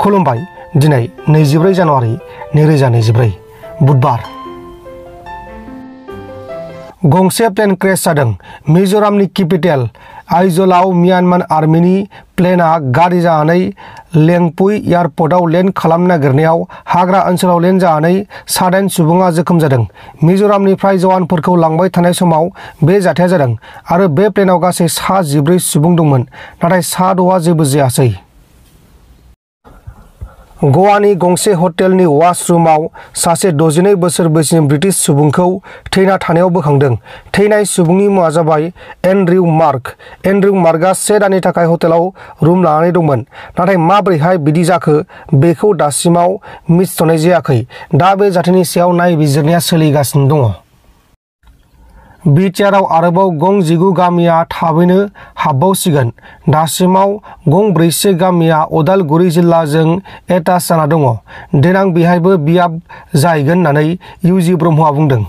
खुलुमबाय दिनै 24 जानुवारि 2024 बुधबार गंसे प्लेन क्रेश जादों। मिजोरामनि केपिटेल आइजलाव म्यानमार आर्मिनि प्लेनआ गाज्रि जानानै लेंपुई एयारपर्टआव लेन्ड खालामनो नागिरनायाव हाग्रा ओनसोलाव लेन्ड जानानै 7 सुबुङा जोखोम जादों। मिजोरामनिफ्राय जवानफोरखौ लांबाय थानाय समाव बे जाथाया जादों आरो बे प्लेनआव गासै 14 सुबुं दंमोन, नाथाय 6 जेबो जायासै। गवानि गंसे हटेलनि वाशरुमाव सासे 62 बोसोर बैसोनि ब्रिटिश सुबुंखौ थैना थानायाव बोखांदों। थैनाय सुबुंनि मुङा जाबाय एन्ड्रिउ मार्क। एन्ड्रिउ मार्कआ 1 दाननि थाखाय हटेलाव रुम लानानै दंमोन, नाथाय माबोरैहाय बिदि जाखो बेखौ दासिमाव मिथिथ'नाय जायाखै। दा बे जाथायनि सायाव नायबिजिरनाया सोलिगासिनो दङ। बिटिआरआव आरोबाव गं 19 गामिया थाबैनो हाबबावसिगोन। दासिमाव गं 41 गामिया उदालगुरि जिल्लाजों एटाच जाना दङ। देनां बेहायबो बियाब जाहैगोन होननानै इउजि ब्रह्मआ बुंदों।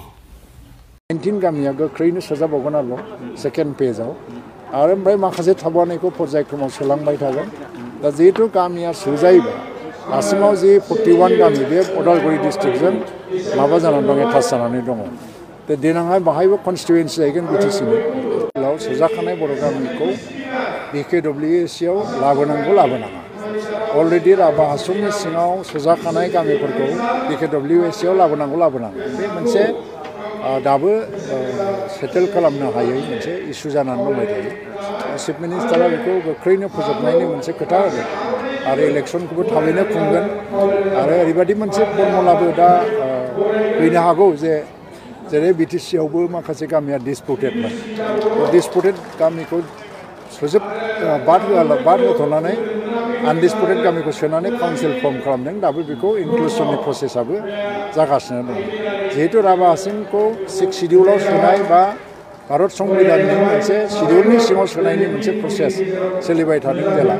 19 गामिया गोख्रैनो सोजाबावगोन आरो सेकेन्ड पेजआव आरो ओमफ्राय माखासे थाबावनायखौ पर्यायक्रमाव सोलांबाय थागोन। दा जिहेतु गामिया सोजायोबा दासिमाव जे 41 गामि बे उदालगुरि डिस्ट्रिक्टजों माबा जानानै दं, एटाच जानानै दङ। दा देनांहाय बाहायबो कनस्टिटुवेन्सि जाहैगोन बिटिसिनि सोजाखानाय बर' गामिखौ बिकेडब्लिउएसिआव लाबोनांगौ लाबोनाङा। अलरेडि राभा हासंनि सिङाव सोजाखानाय गामिफोरखौ बिकेडब्लिउएसिआव लाबोनांगौ लाबोनाङा। बे मोनसे दाबो सेटेल खालामनो हायै मोनसे इस्यु जानानै दंबाय थायो। चिफ मिनिस्टारा बेखौ गोख्रैनो फोजोबनायनि मोनसे खोथा होदों आरो इलेक्सनखौबो थाबैनो खुंगोन आरो ओरैबायदि मोनसे फर्मुलाबो दा फैनो हागौ जे जेरै बिटिसिआवबो माखासे गामिया डिसपुटेडमोन। डिसपुटेड गामिखौ बाद होथ'नानै आनडिसपुटेड गामिखौ सोनानै काउन्सिल फर्म खालामदों। दाबो बेखौ इनक्लुसननि प्रसेसआबो जागासिनो दं। जिहेतु राभा हासंखौ 6 सिडिउलाव सोनाय बा भारत संबिधाननि मोनसे सिडिउलनि सिङाव सोनायनि मोनसे प्रसेस सोलिबाय थादों जेला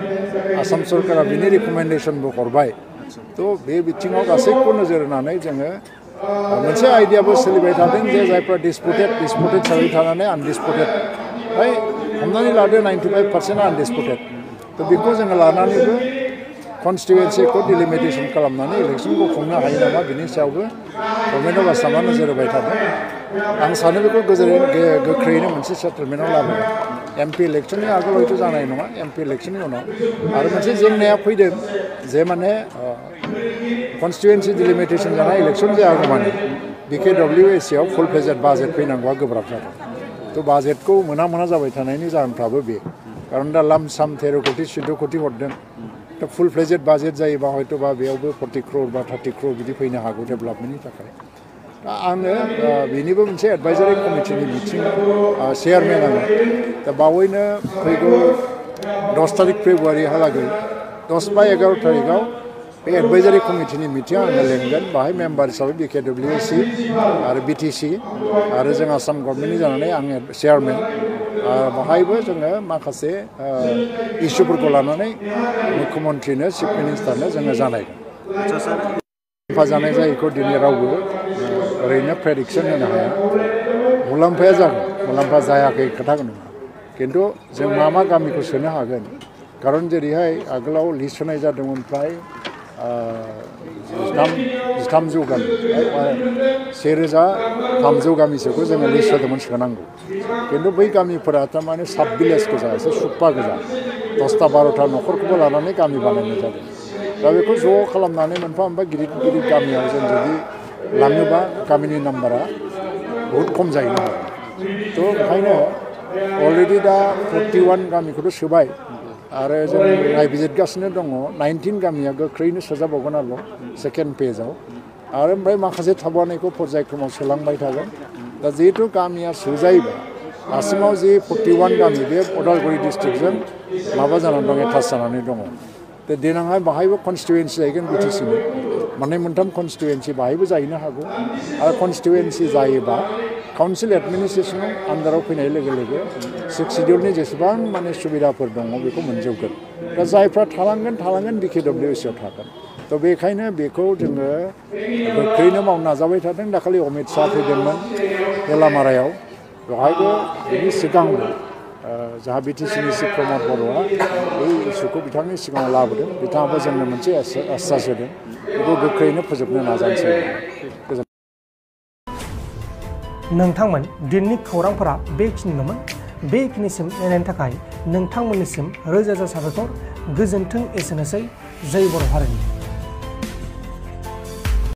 आसाम सरकारा बिनि रिकमेन्डेसनबो हरबाय। थ' बे बिथिङाव गासैखौबो नोजोर होनानै जोङो मोनसे आइडियाबो सोलिबाय थादों जे जायफ्रा डिसपुटेड जाबाय थानानै आनडिसपुटेड हमनानै लादो 95% आनडिसपुटेड। थ' बेखौ जोङो लानानैबो कनस्टिटुवेन्सिखौ डिलिमिटेसन खालामनानै इलेक्सनखौ खुंनो हायो नामा बिनि सायावबो गभर्नमेन्ट अफ आसामा नोजोर होबाय थादों। आं सानो बेखौ गोख्रैनो मोनसे सेटेलमेन्टआव लाबोगोन। MP इलेक्सननि आगोल हयथ' जानाय नङा, MP इलेक्सननि उनाव। आरो मोनसे जेंनाया फैदों जे माने कनस्टिटुवेन्सि डिलिमिटेसन जानाय इलेक्सन जायागौमानि बिकेडब्लिउएसिआव फुल फ्लेजेड बाजेट फैनांगौआ गोब्राब जादों। थ' बाजेटखौ मोना जाबाय थानायनि जाहोनफ्राबो बे खारन दा लाम साम 13 कोटि 14 कोटि हरदों। दा फुल फ्लेजेड बाजेट जायोबा हयथ'बा बेयावबो 40 क्रर बा 30 क्रर बिदि फैनो हागौ डेभेलपमेन्टनि थाखाय। दा आङो बेनिबो मोनसे एडभाइजारि कमिटिनि मिटिं चेयारमेन आङो। दा बावैनो फैगौ 10 तारिख फेब्रुवारिहालागै 10 बा 11 तारिखआव बे एडभाइजारि कमिटिनि मिटिं आङो लेंगोन। बाहाय मेम्बार हिसाबै बिकेडब्लिउएसि आरो बिटिसि आरो जों आसाम गभर्नमेन्टनि जानानै आं चेयारमेन। बाहायबो जोङो माखासे इस्युफोरखौ लानानै मुख्यमन्त्रिनो चिफ मिनिस्टारनो जोङो जानायगोन। मुलाम्फा जानाय जायैखौ दिनै रावबो ओरैनो प्रेडिक्सन होनो हाया। मुलाम्फाया जागोन, मुलाम्फा जायाखै खोथाखौ नङा। खिन्थु जों मा गामिखौ सोनो हागोन, खारन जेरैहाय आगोलाव लिस्ट होनाय जादोंमोन फ्राय 1300 गामि 1300 गामिसोखौ जोङो लिस्ट होदोंमोन सोनांगौ। खिन्थु बै गामिफोरा थारमाने साब भिलेज गोजा, एसे सुप्पा गोजा, 10टा 12टा न'खरखौबो लानानै गामि बानायनाय जादों। दा बेखौ ज' खालामनानै मोनफा गिदिर गामियाव जों जुदि लाङोबा गामिनि नाम्बारा बहुद खम जाहैनो हागौ। थ' ओंखायनो अलरेडि दा 41 गामिखौथ' सोबाय आरो जों नायबिजिरगासिनो दङ। 19 गामिया गोख्रैनो सोजाबावगोन आरो सेकेन्ड पेजआव आरो ओमफ्राय माखासे थाबावनायखौ पर्यायक्रमाव सोलांबाय थागोन। दा जिहेतु गामिया सोजायोबा दासिमाव जे 41 गामि बे उदालगुरि डिस्ट्रिक्टजों माबा जानानै दं, एटाच जानानै दङ। दा देनांहाय बाहायबो कनस्टिटुवेन्सि जाहैगोन बिटिसिनि 2-3 कनस्टिटुवेन्सि बाहायबो जाहैनो हागौ। आरो कनस्टिटुवेन्सि जायोबा काउन्सिल एडमिनिस्ट्रेसनाव आन्दाराव फैनाय लोगो 6 सिडिउलनि जेसेबां माने सुबिदाफोर दङ बेखौ मोनजोबगोन। दा जायफ्रा थालांगोन बिकेडब्लिउएसिआव थागोन। थ' बेखायनो बेखौ जोङो गोख्रैनो मावनो नाजाबाय थादों। दाखालि अमित शाह फैदोंमोन गेलामारायाव, बेवहायबो बिनि सिगांबो जाहा बिटिसिनि चिफ प्रमद बर'आ बे इस्युखौ बिथांनि सिगाङाव लाबोदों बिथाङाबो जोंनो मोनसे आश्वास होदों बेखौ गोख्रैनो फोजोबनो नाजानोसै। नोंथांमोन दिननि खौरांफोरा बेखिनिल'मोन। बेखिनिसिम नायनायनि थाखाय नोंथांमोननिसिम रोजा रोजा साबायखर। गोजोन्थों एसेनोसै। जय बर' हारिनि।